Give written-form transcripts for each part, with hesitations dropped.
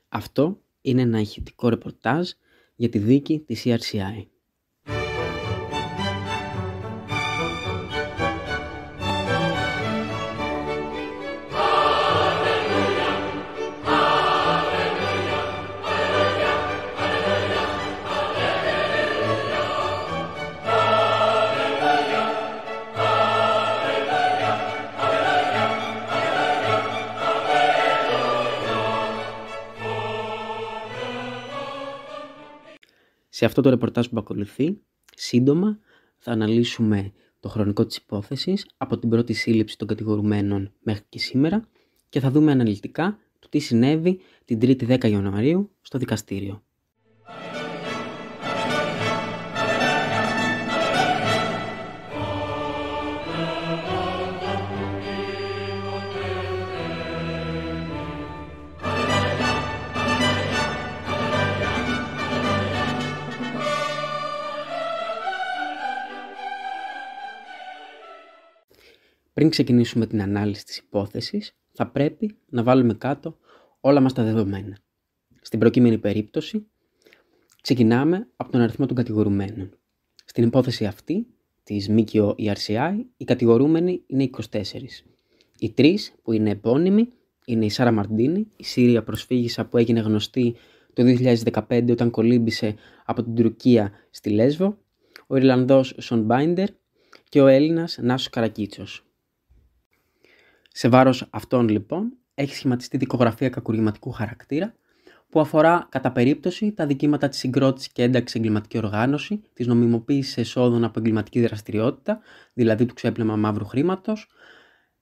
Αυτό είναι ένα ηχητικό ρεπορτάζ για τη δίκη της ERCI. Σε αυτό το ρεπορτάζ που ακολουθεί, σύντομα θα αναλύσουμε το χρονικό της υπόθεσης από την πρώτη σύλληψη των κατηγορουμένων μέχρι και σήμερα και θα δούμε αναλυτικά το τι συνέβη την 3η 10 Ιανουαρίου στο δικαστήριο. Πριν ξεκινήσουμε την ανάλυση της υπόθεσης, θα πρέπει να βάλουμε κάτω όλα μας τα δεδομένα. Στην προκείμενη περίπτωση, ξεκινάμε από τον αριθμό των κατηγορουμένων. Στην υπόθεση αυτή, της ΜΚΟ ERCI, οι κατηγορούμενοι είναι 24. Οι τρεις που είναι επώνυμοι είναι η Σάρα Μαρντίνη, η Σύρια προσφύγισσα που έγινε γνωστή το 2015 όταν κολύμπησε από την Τουρκία στη Λέσβο, ο Ιρλανδός Σον Μπάιντερ και ο Έλληνας Νάσος Καρακίτσος. Σε βάρος αυτών λοιπόν έχει σχηματιστεί δικογραφία κακουργηματικού χαρακτήρα που αφορά κατά περίπτωση τα δικήματα της συγκρότησης και ένταξης εγκληματική οργάνωση, της νομιμοποίησης εσόδων από εγκληματική δραστηριότητα, δηλαδή του ξέπλυμα μαύρου χρήματος,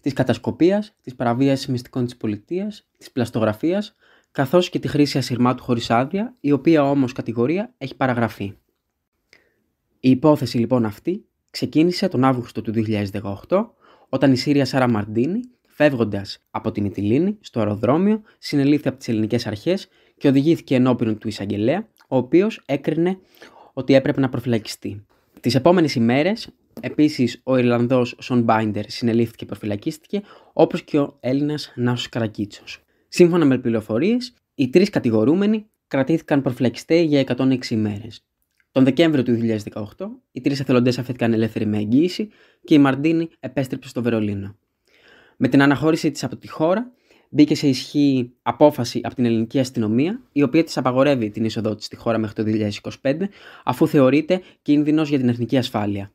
της κατασκοπίας, της παραβίασης μυστικών της πολιτείας, της πλαστογραφίας, καθώς και τη χρήση ασυρμάτου χωρίς άδεια, η οποία όμως κατηγορία έχει παραγραφεί. Η υπόθεση λοιπόν αυτή ξεκίνησε τον Αύγουστο του 2018, όταν η Σύρια Σάρα Μαρντίνη, φεύγοντας από τη Μυτιλήνη στο αεροδρόμιο, συνελήφθη από τις ελληνικές αρχές και οδηγήθηκε ενώπιον του εισαγγελέα, ο οποίος έκρινε ότι έπρεπε να προφυλακιστεί. Τις επόμενες ημέρες, επίσης, ο Ιρλανδός Σον Μπάιντερ συνελήφθηκε και προφυλακίστηκε, όπως και ο Έλληνας Νάσος Καρακίτσος. Σύμφωνα με πληροφορίες, οι τρεις κατηγορούμενοι κρατήθηκαν προφυλακιστέοι για 106 ημέρες. Τον Δεκέμβριο του 2018, οι τρεις εθελοντές αφέθηκαν ελεύθεροι με εγγύηση και η Μαρντίνη επέστρεψε στο Βερολίνο. Με την αναχώρησή της από τη χώρα, μπήκε σε ισχύ απόφαση από την ελληνική αστυνομία, η οποία της απαγορεύει την είσοδό της στη χώρα μέχρι το 2025, αφού θεωρείται κίνδυνος για την εθνική ασφάλεια.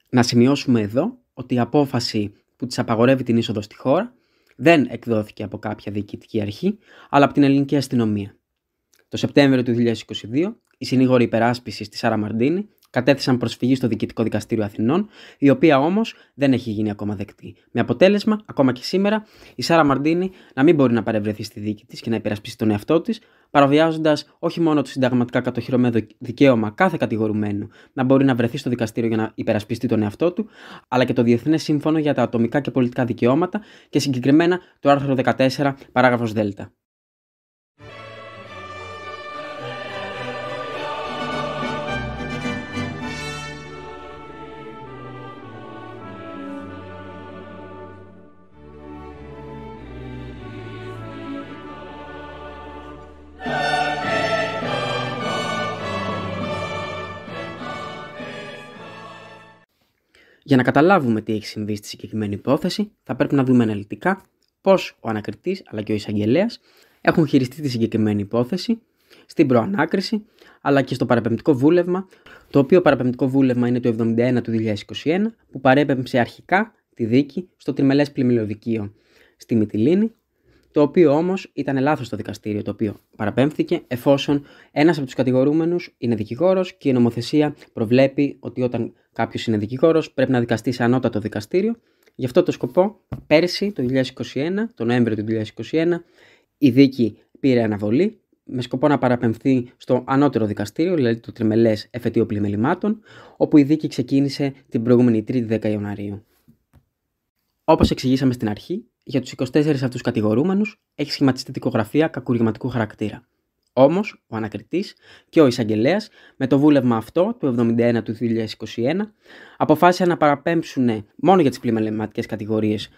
Να σημειώσουμε εδώ ότι η απόφαση που της απαγορεύει την είσοδο στη χώρα δεν εκδόθηκε από κάποια διοικητική αρχή, αλλά από την ελληνική αστυνομία. Το Σεπτέμβριο του 2022, οι συνήγοροι υπεράσπισης της Σάρα Μαρντίνη κατέθεσαν προσφυγή στο Διοικητικό Δικαστήριο Αθηνών, η οποία όμως δεν έχει γίνει ακόμα δεκτή. Με αποτέλεσμα, ακόμα και σήμερα, η Σάρα Μαρντίνη να μην μπορεί να παρευρεθεί στη δίκη της και να υπερασπίσει τον εαυτό της, παραβιάζοντας όχι μόνο το συνταγματικά κατοχυρωμένο δικαίωμα κάθε κατηγορουμένου να μπορεί να βρεθεί στο δικαστήριο για να υπερασπιστεί τον εαυτό του, αλλά και το Διεθνές Σύμφωνο για τα Ατομικά και Πολιτικά Δικαιώματα και συγκεκριμένα το άρθρο 14, παράγραφος Δ. Για να καταλάβουμε τι έχει συμβεί στη συγκεκριμένη υπόθεση, θα πρέπει να δούμε αναλυτικά πώς ο ανακριτής αλλά και ο εισαγγελέας έχουν χειριστεί τη συγκεκριμένη υπόθεση στην προανάκριση αλλά και στο παραπεμπτικό βούλευμα, το οποίο παραπεμπτικό βούλευμα είναι το 71 του 2021, που παρέπεμψε αρχικά τη δίκη στο τριμελές πλημμυλοδικείο στη Μυτιλήνη, το οποίο όμως ήταν λάθος το δικαστήριο το οποίο παραπέμφθηκε, εφόσον ένας από τους κατηγορούμενους είναι δικηγόρος και η νομοθεσία προβλέπει ότι όταν κάποιος είναι δικηγόρος πρέπει να δικαστεί σε ανώτατο δικαστήριο. Γι' αυτό το σκοπό, πέρσι, το 2021, τον Νοέμβριο του 2021, η δίκη πήρε αναβολή με σκοπό να παραπεμφθεί στο ανώτερο δικαστήριο, δηλαδή το τριμελές εφετείο πλημελημάτων, όπου η δίκη ξεκίνησε την προηγούμενη 3η 10 Ιανουαρίου. Όπως εξηγήσαμε στην αρχή, για τους 24 αυτούς κατηγορούμενους έχει σχηματιστεί δικογραφία κακουργηματικού χαρακτήρα. Όμως, ο ανακριτής και ο εισαγγελέας, με το βούλευμα αυτό του 71 του 2021, αποφάσισαν να παραπέμψουν μόνο για τις πλημεληματικές κατηγορίες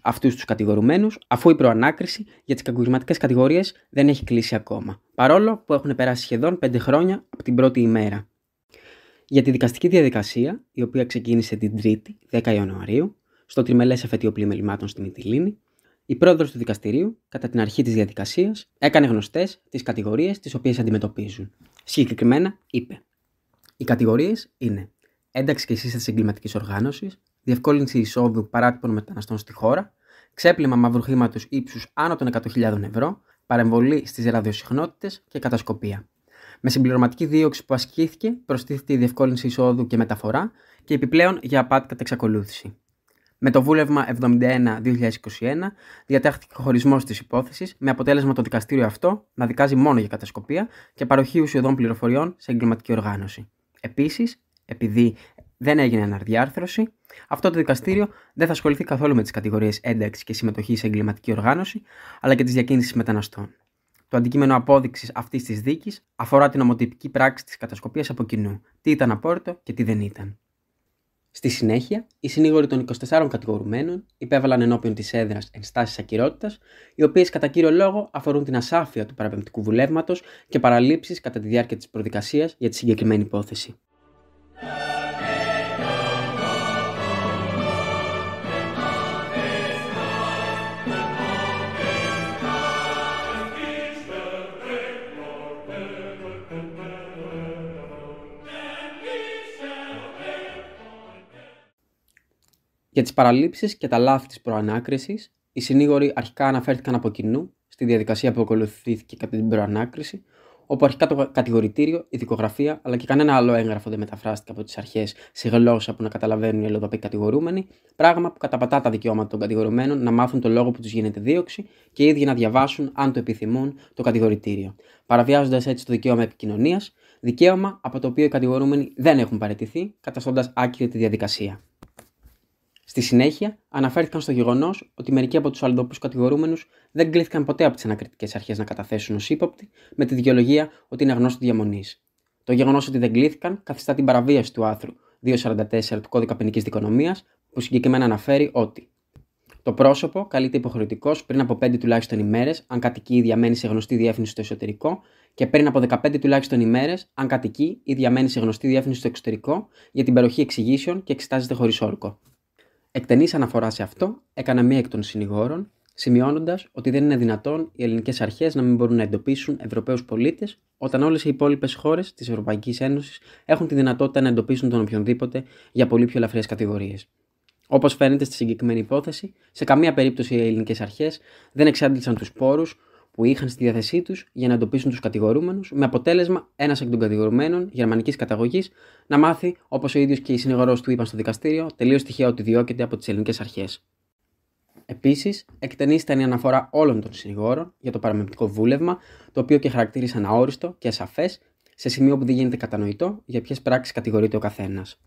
αυτούς τους κατηγορουμένους, αφού η προανάκριση για τις κακουργηματικές κατηγορίες δεν έχει κλείσει ακόμα, παρόλο που έχουν περάσει σχεδόν 5 χρόνια από την πρώτη ημέρα. Για τη δικαστική διαδικασία, η οποία ξεκίνησε την 3η, 10 Ιανουαρίου, στο τριμελές εφετείο πλημελημάτων στη Μυτιλήνη, η πρόεδρος του δικαστηρίου, κατά την αρχή της διαδικασίας, έκανε γνωστές τις κατηγορίες τις οποίες αντιμετωπίζουν. Συγκεκριμένα είπε: οι κατηγορίες είναι ένταξη και σύσταση εγκληματικής οργάνωσης, διευκόλυνση εισόδου παράτυπων μεταναστών στη χώρα, ξέπλυμα μαύρου χρήματος ύψους άνω των 100.000 ευρώ, παρεμβολή στις ραδιοσυχνότητες και κατασκοπία. Με συμπληρωματική δίωξη που ασκήθηκε, προστίθεται η διευκόλυνση εισόδου και μεταφορά και επιπλέον για απάτη κατά εξακολούθηση. Με το βούλευμα 71-2021 διατάχθηκε ο χωρισμός της υπόθεσης, με αποτέλεσμα το δικαστήριο αυτό να δικάζει μόνο για κατασκοπία και παροχή ουσιωδών πληροφοριών σε εγκληματική οργάνωση. Επίσης, επειδή δεν έγινε αναδιάρθρωση, αυτό το δικαστήριο δεν θα ασχοληθεί καθόλου με τις κατηγορίες ένταξη και συμμετοχή σε εγκληματική οργάνωση, αλλά και της διακίνησης μεταναστών. Το αντικείμενο απόδειξης αυτής της δίκης αφορά την ομοτυπική πράξη της κατασκοπίας από κοινού, τι ήταν απόρριτο και τι δεν ήταν. Στη συνέχεια, οι συνήγοροι των 24 κατηγορουμένων υπέβαλαν ενώπιον της έδρας ενστάσεις ακυρότητας, οι οποίες κατά κύριο λόγο αφορούν την ασάφεια του παραπεμπτικού βουλεύματος και παραλήψεις κατά τη διάρκεια της προδικασίας για τη συγκεκριμένη υπόθεση. Για τις παραλήψεις και τα λάθη της προανάκρισης, οι συνήγοροι αρχικά αναφέρθηκαν από κοινού στη διαδικασία που ακολουθήθηκε κατά την προανάκριση, όπου αρχικά το κατηγορητήριο, η δικογραφία αλλά και κανένα άλλο έγγραφο δεν μεταφράστηκε από τις αρχές σε γλώσσα που να καταλαβαίνουν οι αλλοδαποί κατηγορούμενοι, πράγμα που καταπατά τα δικαιώματα των κατηγορουμένων να μάθουν το λόγο που τους γίνεται δίωξη και οι ίδιοι να διαβάσουν, αν το επιθυμούν, το κατηγορητήριο, παραβιάζοντας έτσι το δικαίωμα επικοινωνίας, δικαίωμα από το οποίο οι κατηγορούμενοι δεν έχουν παραιτηθεί, καταστώντας άκυρη τη διαδικασία. Στη συνέχεια, αναφέρθηκαν στο γεγονός ότι μερικοί από τους αλλοδαπούς κατηγορούμενους δεν κλήθηκαν ποτέ από τις ανακριτικές αρχές να καταθέσουν ως ύποπτοι, με τη δικαιολογία ότι είναι αγνώστοι διαμονής. Το γεγονός ότι δεν κλήθηκαν καθιστά την παραβίαση του άρθρου 244 του Κώδικα Ποινικής Δικονομίας, που συγκεκριμένα αναφέρει ότι το πρόσωπο καλείται υποχρεωτικώς πριν από 5 τουλάχιστον ημέρες, αν κατοικεί ή διαμένει σε γνωστή διεύθυνση στο εσωτερικό, και πριν από 15 τουλάχιστον ημέρες, αν κατοικεί ή διαμένει σε γνωστή διεύθυνση στο εξωτερικό, για την παροχή εξηγήσεων και εξετάζεται χωρίς όρκο. Εκτενής αναφορά σε αυτό έκανε μία εκ των συνηγόρων, σημειώνοντας ότι δεν είναι δυνατόν οι ελληνικές αρχές να μην μπορούν να εντοπίσουν Ευρωπαίους πολίτες, όταν όλες οι υπόλοιπες χώρες της Ευρωπαϊκής Ένωσης έχουν τη δυνατότητα να εντοπίσουν τον οποιονδήποτε για πολύ πιο ελαφριές κατηγορίες. Όπως φαίνεται στη συγκεκριμένη υπόθεση, σε καμία περίπτωση οι ελληνικές αρχές δεν εξάντλησαν τους πόρους που είχαν στη διάθεσή τους για να εντοπίσουν τους κατηγορούμενους, με αποτέλεσμα ένας εκ των κατηγορουμένων γερμανικής καταγωγής να μάθει, όπως ο ίδιος και οι συνηγορός του είπαν στο δικαστήριο, τελείως τυχαία ότι διώκεται από τις ελληνικές αρχές. Επίσης, εκτενής ήταν η αναφορά όλων των συνηγόρων για το παραμεμπτικό βούλευμα, το οποίο και χαρακτήρισαν αόριστο και ασαφές, σε σημείο που δεν γίνεται κατανοητό για ποιες πράξεις κατηγορείται ο καθένας.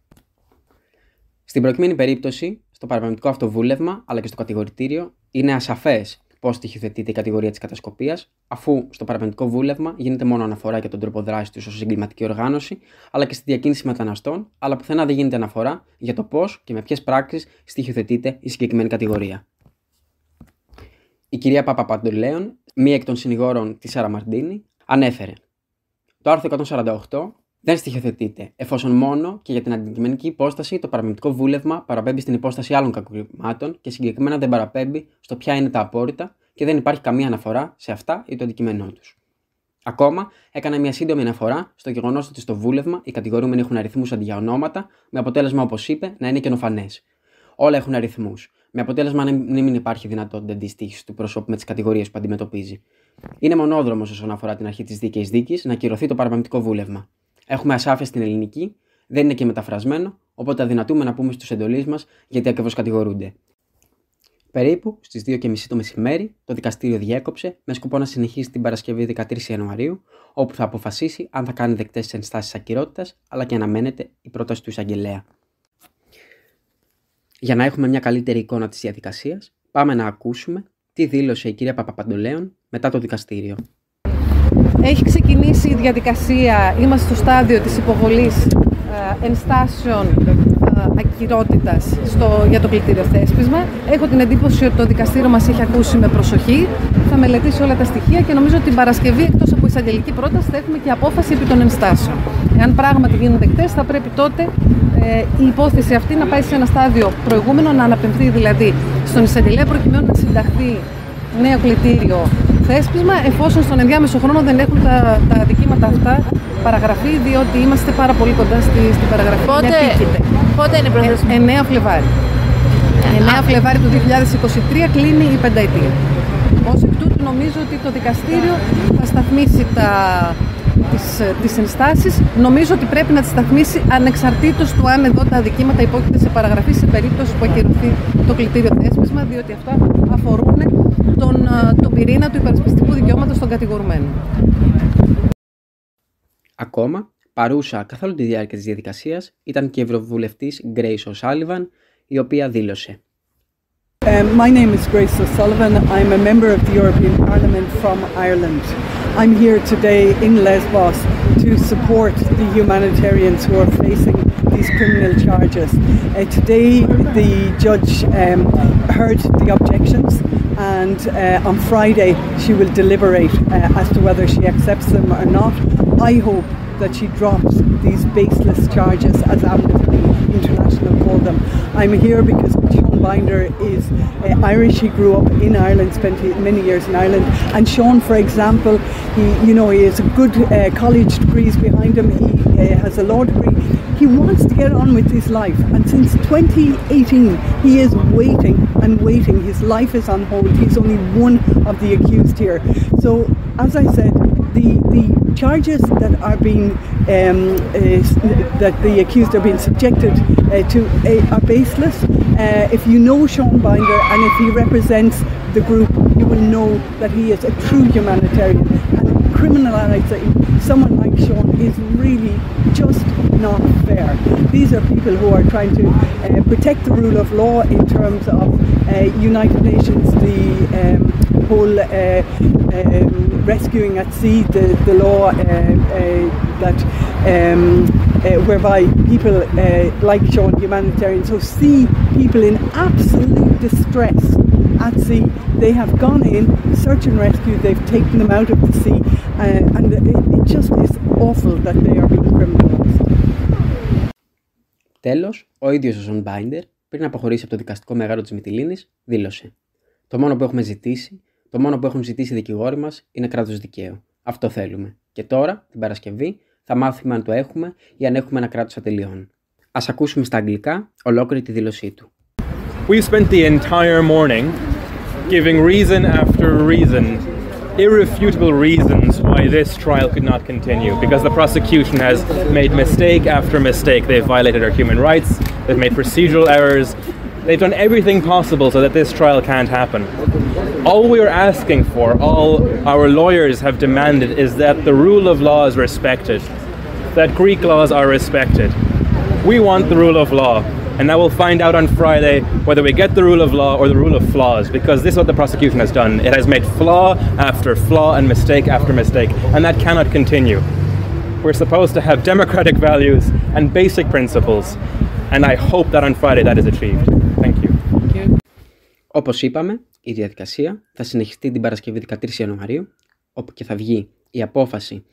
Στην προκειμένη περίπτωση, στο παραπεμπτικό αυτό βούλευμα αλλά και στο κατηγορητήριο, είναι ασαφές πώς στοιχειοθετείται η κατηγορία της κατασκοπίας, αφού στο παραπεμπτικό βούλευμα γίνεται μόνο αναφορά για τον τρόπο δράσης τους ως εγκληματική οργάνωση, αλλά και στη διακίνηση μεταναστών, αλλά πουθενά δεν γίνεται αναφορά για το πώς και με ποιες πράξεις στοιχειοθετείται η συγκεκριμένη κατηγορία. Η κυρία Παπαπαντολέων, μία εκ των συνηγόρων της Σάρα Μαρντίνη, ανέφερε: το άρθρο 148 δεν στοιχειοθετείται, εφόσον μόνο και για την αντικειμενική υπόσταση το παραπεμπτικό βούλευμα παραπέμπει στην υπόσταση άλλων κακουργημάτων και συγκεκριμένα δεν παραπέμπει στο ποια είναι τα απόρριτα και δεν υπάρχει καμία αναφορά σε αυτά ή το αντικείμενό τους. Ακόμα, έκανα μια σύντομη αναφορά στο γεγονός ότι στο βούλευμα οι κατηγορούμενοι έχουν αριθμούς αντί για ονόματα, με αποτέλεσμα, όπως είπε, να είναι καινοφανές. Όλα έχουν αριθμούς, με αποτέλεσμα να μην υπάρχει δυνατότητα αντιστοίχησης του προσώπου με τις κατηγορίες που αντιμετωπίζει. Είναι μονόδρομος όσον αφορά την αρχή της δίκαιης δίκης να ακυρωθεί το παραπεμπτικό βούλευμα. Έχουμε ασάφεια στην ελληνική, δεν είναι και μεταφρασμένο, οπότε αδυνατούμε να πούμε στους εντολείς μας γιατί ακριβώς κατηγορούνται. Περίπου στις 2:30 το μεσημέρι, το δικαστήριο διέκοψε με σκοπό να συνεχίσει την Παρασκευή 13 Ιανουαρίου, όπου θα αποφασίσει αν θα κάνει δεκτές τις ενστάσεις ακυρότητας, αλλά και αναμένεται η πρόταση του εισαγγελέα. Για να έχουμε μια καλύτερη εικόνα της διαδικασίας, πάμε να ακούσουμε τι δήλωσε η κυρία Παπαπαντολέων μετά το δικαστήριο. Έχει ξεκινήσει η διαδικασία, είμαστε στο στάδιο της υποβολής ενστάσεων ακυρότητας για το κλητήριο θέσπισμα. Έχω την εντύπωση ότι το δικαστήριο μας έχει ακούσει με προσοχή, θα μελετήσει όλα τα στοιχεία και νομίζω ότι την Παρασκευή, εκτός από εισαγγελική πρόταση, θα έχουμε και απόφαση επί των ενστάσεων. Εάν πράγματι γίνουν δεκτές, θα πρέπει τότε η υπόθεση αυτή να πάει σε ένα στάδιο προηγούμενο, να αναπαιμφθεί δηλαδή στον εισαγγελέα, προκειμένου να συνταχθεί νέο κλητήριο θέσπισμα, εφόσον στον ενδιάμεσο χρόνο δεν έχουν τα αδικήματα αυτά παραγραφεί, διότι είμαστε πάρα πολύ κοντά στην παραγραφή. Πότε είναι η προθεσμία? 9 Φλεβάρι. 9 Φλεβάρι του 2023 κλείνει η πενταετία. Ως εκ τούτου νομίζω ότι το δικαστήριο θα σταθμίσει τις ενστάσεις. Νομίζω ότι πρέπει να τις σταθμίσει ανεξαρτήτως του αν εδώ τα αδικήματα υπόκειται σε παραγραφή σε περίπτωση που ακυρωθεί το κλητήριο θέσπισμα, διότι αυτά αφορούν τον πυρήνα του υπερασπιστικού δικαιώματος των κατηγορουμένων. Ακόμα, παρούσα καθ' όλη τη διάρκεια της διαδικασίας ήταν και η Ευρωβουλευτής Grace O'Sullivan, η οποία δήλωσε: My name is Grace O'Sullivan. I'm a member of the European Parliament from Ireland. I'm here today in Lesbos to support the humanitarians who are facing these criminal charges. Today the judge heard the objections, and on Friday she will deliberate as to whether she accepts them or not. I hope that she drops these baseless charges, as Amnesty International call them. I'm here because Sean Binder is Irish. He grew up in Ireland, spent many years in Ireland. And Sean, for example, he has a good college degrees behind him. He has a law degree. He wants to get on with his life, and since 2018 he is waiting and waiting. His life is on hold. He's only one of the accused here. So, as I said, the charges that are being that the accused are being subjected to are baseless. If you know Sean Binder and if he represents the group, you will know that he is a true humanitarian. And criminalising someone like Sean is really just not fair. These are people who are trying to protect the rule of law in terms of United Nations, the whole rescuing at sea, the law that whereby people like Sean, humanitarians, who see people in absolute distress at sea, they have gone in, search and rescue, they've taken them out of the sea, and it just is awful that they are being criminalized. Τέλος, ο ίδιος ο Σον Μπάιντερ, πριν αποχωρήσει από το δικαστικό μεγάρο της Μυτιλήνης, δήλωσε: Το μόνο που έχουν ζητήσει οι δικηγόροι μας είναι κράτος δικαίου. Αυτό θέλουμε. Και τώρα, την Παρασκευή, θα μάθουμε αν το έχουμε ή αν έχουμε ένα κράτος ατελειών. Ας ακούσουμε στα αγγλικά ολόκληρη τη δήλωσή του. We've spent the entire morning giving reason after reason, irrefutable reasons why this trial could not continue, because the prosecution has made mistake after mistake. They've violated our human rights, they've made procedural errors, they've done everything possible so that this trial can't happen. All we are asking for, all our lawyers have demanded, is that the rule of law is respected, that Greek laws are respected. We want the rule of law, and now we'll find out on Friday whether we get the rule of law or the rule of flaws, because this is what the prosecution has done. It has made flaw after flaw and mistake after mistake, and that cannot continue. We're supposed to have democratic values and basic principles, and I hope that on Friday that is achieved. Thank you. Όπως είπαμε, η διαδικασία θα συνεχιστεί την Παρασκευή 13 Ιανουαρίου, όπου και θα βγει η απόφαση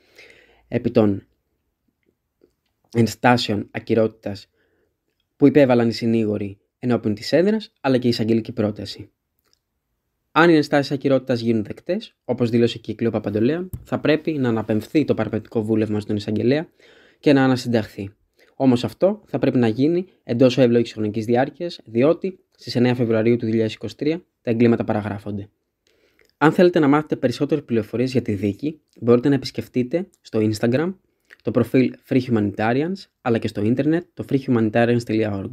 επί των ενστάσεων ακυρότητας που υπέβαλαν οι συνήγοροι ενώπιον της έδρας, αλλά και η εισαγγελική πρόταση. Αν οι ενστάσεις ακυρότητας γίνουν δεκτές, όπως δήλωσε και η Κλέο Παπαντολέα, θα πρέπει να αναπαιμφθεί το παραπατικό βούλευμα στον εισαγγελέα και να ανασυνταχθεί. Όμως αυτό θα πρέπει να γίνει εντός εύλογης χρονικής διάρκειας, διότι στις 9 Φεβρουαρίου του 2023 τα εγκλήματα παραγράφονται. Αν θέλετε να μάθετε περισσότερες πληροφορίες για τη δίκη, μπορείτε να επισκεφτείτε στο Instagram το προφίλ Free Humanitarians, αλλά και στο ίντερνετ το freehumanitarians.org.